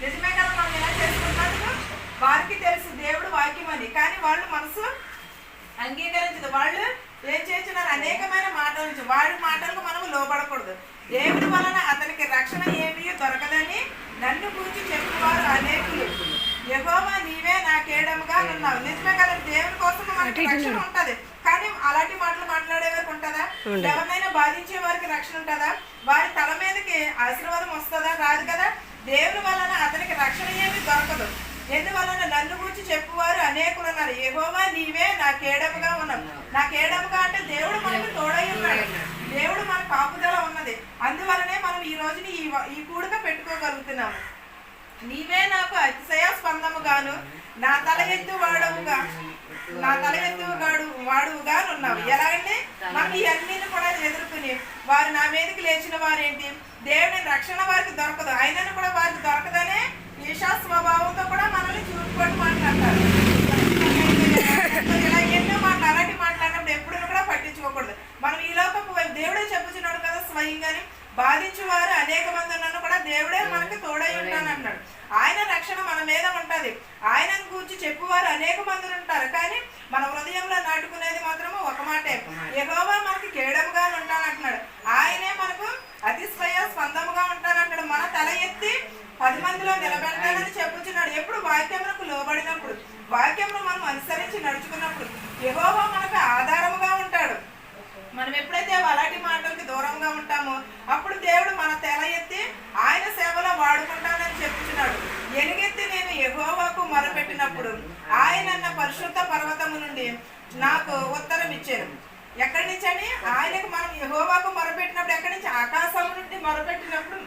నిజమే కదా, మనం ఎలా చేసుకుంటాము వారికి తెలుసు దేవుడు వాక్యం అని, కానీ వాళ్ళు మనసు అంగీకరించదు. వాళ్ళు ఏం చేస్తున్నారు, అనేకమైన మాటల నుంచి వాడి మాటలకు మనము లోపడకూడదు. దేవుడి వలన అతనికి రక్షణ ఏమీ దొరకదని నన్ను గురించి చెప్పువారు అనేకులు. యెహోవా నీవే నా కేడముగా ఉన్నావు. నిజమే కదా, దేవుని కోసం మనకి రక్షణ ఉంటది, కానీ అలాంటి మాటలు మాట్లాడే వారికి ఉంటుందా? ఎవరినైనా బాధించే వారికి రక్షణ ఉంటుందా? వారి తల మీదకి ఆశీర్వాదం వస్తుందా? రాదు కదా. దేవుని వలన అతనికి రక్షణ ఏమీ దొరకదు. ఎందువలన నన్ను గురించి చెప్పువారు అనేకులు ఉన్నారు. యెహోవా నీవే నా కేడముగా ఉన్నావు. నా కేడముగా అంటే దేవుడు మనకు తోడై ఉన్నాడు, దేవుడు మన కాపుదల ఉన్నది. అందువలనే మనం ఈ రోజుని ఈ కూడక పెట్టుకోగలుగుతున్నాము. నీవే నాకు అతిశయ స్పందముగాను నా తల ఎత్తు వాడువుగా ఉన్నావు. ఎలాగంటే మనం ఇవన్నీ కూడా ఎదుర్కొని వారు నా మీదకి లేచిన వారేంటి, దేవుని రక్షణ వారికి దొరకదు, అయినను కూడా వారికి దొరకదనే ఈశా స్వభావంతో కూడా మనల్ని చూపుకొని మాట్లాడతారు. ఇలా ఎన్నో మాటలు అలాంటి మాట్లాడినప్పుడు ఎప్పుడు కూడా పట్టించుకోకూడదు. మనం ఈ లోకపు దేవుడే చెప్పుచున్నాడు కదా స్వయంగాని, బాధించు వారు అనేక మంది ఉన్నాను కూడా దేవుడే మనకి తోడై ఉంటానన్నాడు. ఆయన రక్షణ మన మీద ఉంటది. ఆయనను గురించి చెప్పువారు అనేక మంది ఉంటారు, కానీ మన హృదయంలో నాటుకునేది మాత్రము ఒక మాటే, యెహోవా మనకి కేడముగా ఉంటానంటున్నాడు. ఆయనే మనకు అతిశయ స్పందముగా ఉంటానంటాడు. మన తల ఎత్తి 10 మందిలో నిలబెడతానని చెప్పుచున్నాడు. ఎప్పుడు వాక్యములకు లోబడినప్పుడు, వాక్యమును మనం అనుసరించి నడుచుకున్నప్పుడు యెహోవా మనకు ఆధారముగా ఉంటాడు. మనం ఎప్పుడైతే అలాంటి మాటలకి దూరంగా ఉంటామో అప్పుడు దేవుడు మన తల ఎత్తి ఆయన సేవలో వాడుకుంటానని చెప్పుచున్నాడు. ఎలుగెత్తి నేను యెహోవాకు మొరపెట్టినప్పుడు ఆయన పరిశుద్ధ పర్వతము నుండి నాకు ఉత్తరం ఇచ్చాను. ఎక్కడి నుంచి అని, ఆయనకు మనం యెహోవాకు మొరపెట్టినప్పుడు ఎక్కడి నుంచి, ఆకాశం నుండి మొరపెట్టినప్పుడు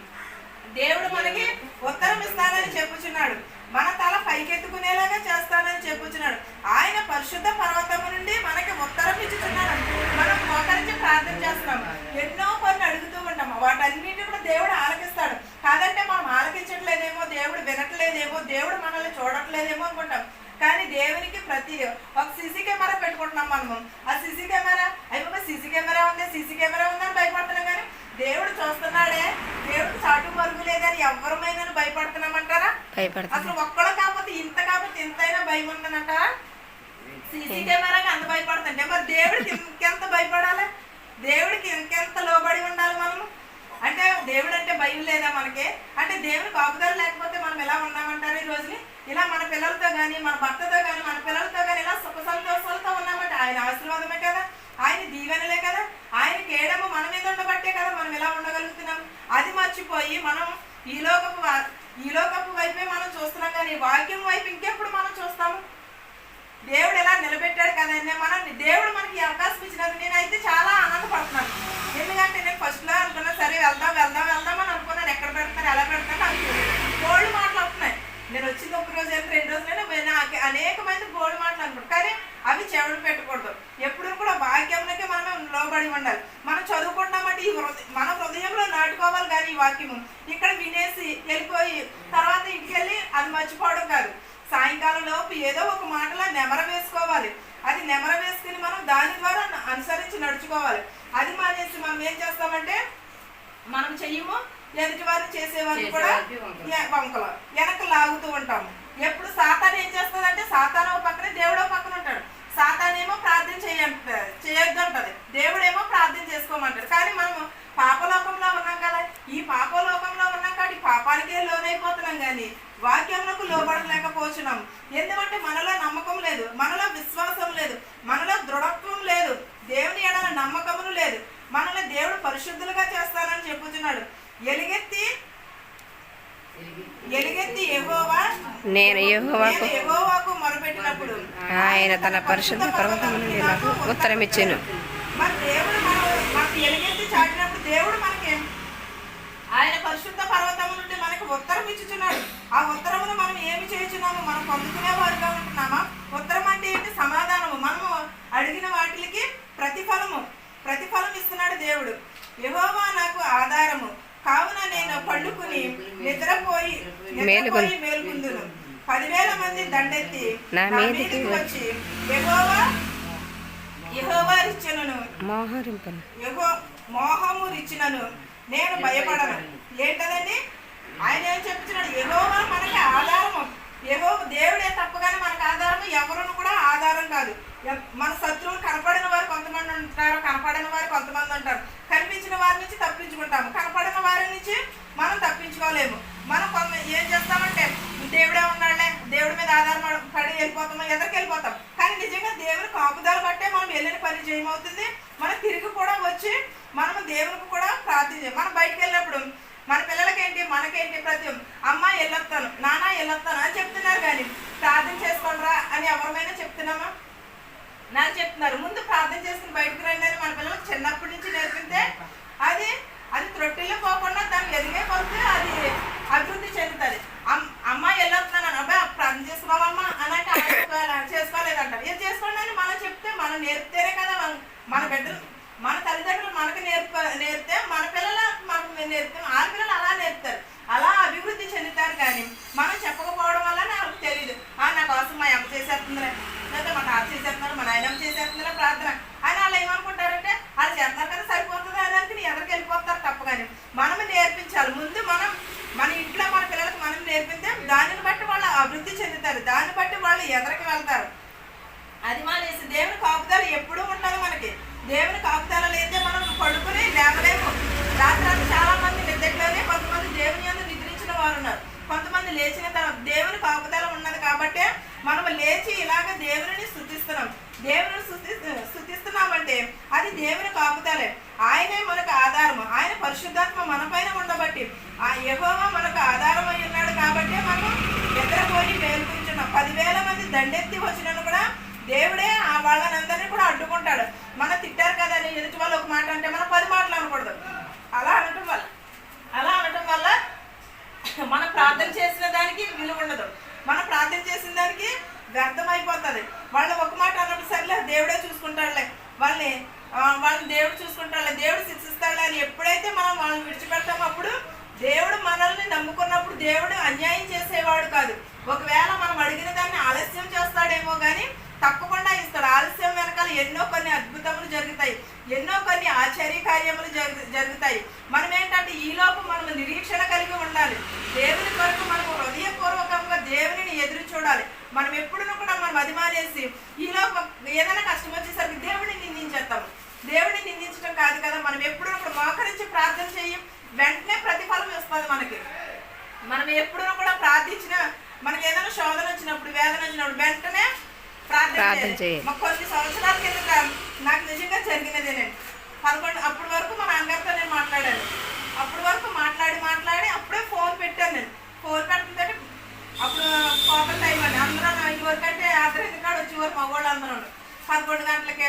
దేవుడు మనకి ఉత్తరం ఇస్తానని చెప్పుచున్నాడు. మన తల పైకెత్తుకునేలాగా చేస్తానని చెప్పుచున్నాడు. ఆయన పరిశుద్ధ పర్వతము నుండి మనకి ఉత్తరం ఇచ్చుచున్నాడు. మనం మోకరించి ప్రార్థన చేస్తున్నాం, ఎన్నో పనులు అడుగుతూ ఉంటాం, వాటన్నిటి కూడా దేవుడు ఆలకిస్తాడు. కాదంటే మనం ఆలకించట్లేదేమో, దేవుడు వినట్లేదేమో, దేవుడు మనల్ని చూడట్లేదేమో అనుకుంటాం. కానీ దేవునికి ఒక సీసీ కెమెరా పెట్టుకుంటున్నాం మనము. ఆ సీసీ కెమెరా సీసీ కెమెరా ఉందని భయపడుతున్నాం, కానీ దేవుడు చూస్తున్నాడే, దేవుడికి చాటు మరుగు లేదని ఎవరమైనా భయపడుతున్నామంటారా? అసలు ఒక్కడు కాకపోతే ఇంతైనా భయం ఉందనంటారా? సీసీ కెమెరాకి అంత భయపడుతుంటే మరి దేవుడికి ఇంకెంత భయపడాలి, దేవుడికి ఇంకెంత లోబడి ఉండాలి మనము. అంటే దేవుడు అంటే భయం లేదా మనకి? అంటే దేవుని కాపుదల లేకపోతే మనం ఎలా ఉన్నామంటారు ఈ రోజుని? ఇలా మన పిల్లలతో కానీ, మన భర్తతో కానీ, మన పిల్లలతో కానీ ఇలా సుఖ సంతోషాలతో ఉన్నామంటే ఆయన ఆశీర్వాదమే కదా, ఆయన దీవెనలే కదా, ఆయన కేడము మన మీద ఉండబట్టే కదా మనం ఎలా ఉండగలుగుతున్నాం. అది మర్చిపోయి మనం ఈ లోకపు వైపే మనం చూస్తున్నాం, కానీ వాక్యం వైపు ఇంకెప్పుడు మనం చూస్తాము? దేవుడు ఎలా నిలబెట్టాడు కదండి, దేవుడు మనకి అవకాశం ఇచ్చినది. నేనైతే చాలా ఆనందపడుతున్నాను. ఎందుకంటే నేను ఫస్ట్లో అనుకున్నా, సరే వెళ్దాం అని అనుకున్నాను. ఎక్కడ పెడతాను, ఎలా పెడతాను అనుకున్నాను. గోల్డ్ మాటలు వస్తున్నాయి. నేను వచ్చింది 1 రోజు 2 రోజులైనా అనేక మంది గోల్డ్ మాటలు అనుకుంటాను, కానీ అవి చెవులు పెట్టకూడదు. ఎప్పుడు కూడా వాక్యంలోకి మనం లోబడి ఉండాలి. మనం చదువుకుంటామంటే మన హృదయంలో నాటుకోవాలి, కానీ ఈ వాక్యము ఇక్కడ వినేసి వెళ్ళిపోయి తర్వాత ఇంటికి వెళ్ళి అది మర్చిపోవడం కాదు. సాయంకాలం లోపు ఏదో ఒక మాటలో నెమర వేసుకోవాలి. అది నెమర వేసుకుని మనం దాని ద్వారా అనుసరించి నడుచుకోవాలి. అది మానేసి మనం ఏం చేస్తామంటే, మనం చెయ్యము, ఎదుటి వారు చేసేవారు కూడా వంకలు వెనక లాగుతూ ఉంటాము. ఎప్పుడు సాతాను ఏం చేస్తుందంటే, సాతాను ఒక పక్కన దేవుడు ఒక పక్కన ఉంటాడు. సాతానేమో ప్రార్థన చేయొద్దు అంటది, దేవుడేమో ప్రార్థన చేసుకోమంటాడు. కానీ మనము పాపలోకంలో ఉన్నాం కదా, ఈ పాపలోకంలో ఉన్నాం కాబట్టి పాపానికే లోనైపోతున్నాం, కానీ వాక్యంలోకి లోబడలేకపోతున్నాం. ఎందుకంటే మనలో నమ్మకం లేదు, మనలో విశ్వాసం లేదు, మనలో దృఢత్వం లేదు, దేవుని ఎడల నమ్మకమును లేదు. మనల్ని దేవుడు పరిశుద్ధులుగా చేస్తానని చెప్పుచున్నాడు. ఎలుగెత్తి యెహోవా నేను యెహోవాకు మొరపెట్టినప్పుడు ఆయన తన పరిశుద్ధ పర్వతము నుండి నాకు ఉత్తరం ఇచ్చెను. మరి దేవుడు మనకు ఎలుగెత్తి చాటినప్పుడు దేవుడు మనకి ఆయన పరిశుద్ధ పర్వతము నుండి మనకు ఉత్తరం ఇచ్చుచున్నాడు. ఆ ఉత్తరమును మనం ఏమి చేయుచున్నాము? మనం పొందుకునే వారుగా ఉంటున్నామా? ఉత్తరం అంటే ఏంటి? సమాధానము. మనము అడిగిన వాటికి ప్రతిఫలం ఇస్తున్నాడు దేవుడు. యెహోవా నాకు ఆధారము, కావున నేను పండుకుని నిద్రపోయి మేలుకుందును. 10,000 మంది దండెత్తి నా మీదికి వచ్చి యెహోవా రిచ్చినను మోహము రిచ్చినను నేను భయపడను. ఏంటదండి? ఆయన ఏం చెప్తున్నాడు? యెహోవా మనకు ఆధారపడి వెళ్ళిపోతామో ఎదరికి వెళ్ళిపోతాం. కానీ నిజంగా దేవుని కాపుదల బట్టే మనం వెళ్ళిన పని జయమవుతుంది. మనం తిరిగి కూడా వచ్చి మనము దేవునికి కూడా ప్రార్థించాలి. మనం బయటకు వెళ్ళినప్పుడు మన పిల్లలకేంటి మనకేంటి ప్రతి అమ్మ వెళ్ళొస్తాను నాన్న వెళ్ళొస్తాను అని చెప్తున్నారు, కానీ ప్రార్థన చేసుకోండిరా అని ఎవరైనా చెప్తున్నామా? నాకు చెప్తున్నారు ముందు ప్రార్థన చేసుకుని బయటకు రండి అని మన పిల్లలకు చిన్నప్పటి నుంచి నేర్పితే అది అది త్రొట్టిల్లో పోకుండా దాన్ని ఎదిగే కొరకు అది అభివృద్ధి చెందుతుంది. అమ్మ వెళ్ళొస్తున్నాను అబ్బాయి ప్రార్థన చేసుకోవాలమ్మా అని అంటే చేసుకోలేదంటారు. ఏం చేసుకోండి అని మనం చెప్తే మనం నేర్పితేనే కదా మన బిడ్డలు మన తల్లిదండ్రులు మనకు నేర్పితే మన పిల్లలు మనకు నేర్పితే ఆ పిల్లలు అలా నేర్పుతారు, అలా అభివృద్ధి చెందుతారు. కానీ మనం చెప్పకపోవడం వల్ల నాకు తెలియదు నా కోసం మా అమ్మ చేసేస్తుందిరా లేదా మా తాత చేసేస్తున్నారు మా నాయనమ్మ చేసేస్తుందిరా ప్రార్థన అని వాళ్ళు ఏమనుకుంటారంటే వాళ్ళు చేస్తున్నారు కదా సరిపోతుంది అని ఎదరికి వెళ్ళిపోతారు తప్ప. కానీ మనం నేర్పించాలి ముందు. మన ఇంట్లో మన పిల్లలకు మనం నేర్పితే దానిని బట్టి వాళ్ళు అభివృద్ధి చెందుతారు, దాన్ని బట్టి వాళ్ళు ఎదరికి వెళ్తారు. అది మానేసి దేవుని కాపుదల ఎప్పుడూ ఉంటుంది మనకి. దేవుని కాపుదల లేదే మనం పడుకుని లేవలేము. రాత్రి చాలా మంది నిద్రలోనే కొంతమంది దేవుని యందు నిద్రించిన వారు ఉన్నారు, కొంతమంది లేచిన తర్వాత దేవుని కాపుదల ఉన్నది కాబట్టే మనం లేచి ఇలాగ దేవుని స్తుతిస్తున్నాం. దేవుని స్తుతిస్తున్నామంటే అది దేవుని కాపుదలే. ఆయనే మనకు ఆధారము. ఆయన పరిశుద్ధాత్మ మన పైన ఉండబట్టి ఆ యెహోవా మనకు ఆధారం అయి ఉన్నాడు కాబట్టి మనం ఎదురపోయి మేల్కొంటున్నాం. 10,000 మంది దండెత్తి వచ్చినను కూడా దేవుడే వాళ్ళనందరినీ కూడా అడ్డుకుంటాడు. మనం తిట్టారు కదా అని ఎదుటి వాళ్ళు ఒక మాట అంటే మనం 10 మాటలు అనకూడదు. అలా అనటం వల్ల మనం ప్రార్థన చేసిన దానికి విలువ ఉండదు, మనం ప్రార్థన చేసిన దానికి వ్యర్థం అయిపోతుంది. వాళ్ళు ఒక మాట అన్నప్పుడు సర్లే దేవుడే చూసుకుంటాడులే వాళ్ళని దేవుడు చూసుకుంటాడులే దేవుడు శిక్షిస్తాడులే అని ఎప్పుడైతే మనం వాళ్ళని విడిచిపెడతామో అప్పుడు దేవుడు మనల్ని నమ్ముకున్నప్పుడు దేవుడు అన్యాయం చేసేవాడు కాదు. ఒకవేళ మనం అడిగిన దాన్ని ఆలస్యం చేస్తాడేమో కానీ తప్పకుండా ఇస్తాడు. ఆలస్యం వెనకాల ఎన్నో కొన్ని అద్భుతములు జరుగుతాయి, ఎన్నో కొన్ని ఆశ్చర్య కార్యములు జరుగుతాయి. మనం ఏంటంటే ఈలోపు మనం నిరీక్షణ కలిగి ఉండాలి. దేవుని కొరకు మనం హృదయపూర్వకంగా దేవుని ఎదురు చూడాలి. మనం ఎప్పుడు కూడా మనం అభిమానేసి ఈలోపు ఏదైనా కష్టం వచ్చేసరికి దేవుడిని నిందించేస్తాము. దేవుడిని నిందించడం కాదు కదా, మనం ఎప్పుడు కూడా మోకరించి ప్రార్థన చేయం, వెంటనే ప్రతిఫలం వస్తుంది మనకి. మనం ఎప్పుడు కూడా ప్రార్థించిన మనకి ఏదైనా శోధన వచ్చినప్పుడు వేదన వచ్చినప్పుడు వెంటనే ప్రార్థన చేయాలి. మాకు కొన్ని సంవత్సరాల కింద నాకు నిజంగా జరిగినదేనండి. 11 అప్పటి వరకు మా నాన్నగారితో నేను మాట్లాడాను. అప్పటి వరకు మాట్లాడి అప్పుడే ఫోన్ పెట్టాను. నేను ఫోన్ పెడుతుంటే అప్పుడు కోపం టైం అండి అందరూ 5 వరకు అంటే అర్ధరాత్రి కాడ వచ్చేవారు మగవాళ్ళు అందరూ 11 గంటలకే